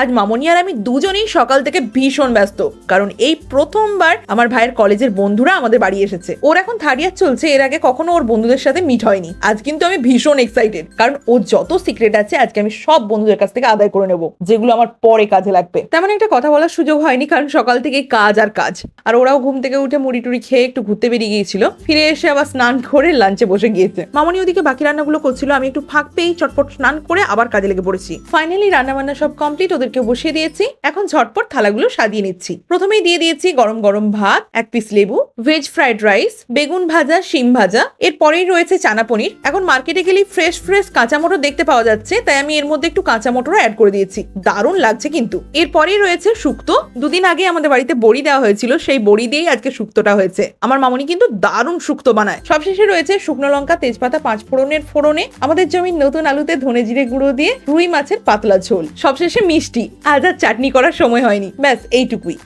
আজ মামনি আর আমি দুজনেই সকাল থেকে ভীষণ ব্যস্ত, কারণ এই প্রথমবার আমার ভাইয়ের কলেজের বন্ধুরা আমাদের বাড়ি এসেছে। ওর এখন থার্ড ইয়ার চলছে, এর আগে কখনো ওর বন্ধুদের সাথে মিট হয়নি। আজ কিন্তু আমি ভীষণ এক্সাইটেড, কারণ ওর যত সিক্রেট আছে আজকে আমি সব বন্ধুদের কাছ থেকে আদায় করে নেবো, যেগুলো আমার পরে কাজে লাগবে। তেমন একটা কথা বলার সুযোগ হয়নি, কারণ সকাল থেকে কাজ আর কাজ। আর ওরাও ঘুম থেকে উঠে মুড়ি টুড়ি খেয়ে একটু ঘুরতে বেরিয়ে গিয়েছিল, ফিরে এসে আবার স্নান করে লাঞ্চে বসে গিয়েছে। মামনি ওদিকে বাকি রান্নাগুলো করছিল, আমি একটু ফাঁক পেয়েই চটপট স্নান করে আবার কাজে লেগে পড়েছি। ফাইনালি রান্না বান্না সব কমপ্লিট, ওদেরকে বসিয়ে দিয়েছি। এখন ঝটপট থালাগুলো সাজিয়ে নিচ্ছি। প্রথমেই দিয়ে দিয়েছি গরম গরম ভাত, এক পিস লেবু, ভেজ ফ্রাইড রাইস, বেগুন ভাজা, শিম ভাজা। এরপরেই রয়েছে চানা পনির। এখন মার্কেটে গেলে ফ্রেশ কাঁচা মটর দেখতে পাওয়া যাচ্ছে, তাই আমি এর মধ্যে একটু কাঁচা মটরও অ্যাড করে দিয়েছি। দারুণ লাগছে কিন্তু। এরপরেই রয়েছে শুক্তো। দুদিন আগে আমাদের বাড়িতে বড়ি দেওয়া হয়েছিল, সেই বড়ি দিয়েই আজকে শুক্তোটা হয়েছে। আমার মামনি কিন্তু দারুণ শুক্তো বানায়। সবশেষে রয়েছে শুকনো লঙ্কা, তেজপাতা, 5 ফোড়নের ফোড়নে আমাদের জমির নতুন আলুতে ধনে জিরে গুঁড়ো দিয়ে রুই মাছের পাতলা ঝোল। সবশেষে মিষ্টি। আজ আর চাটনি করার সময় হয়নি, ব্যাস এইটুকুই।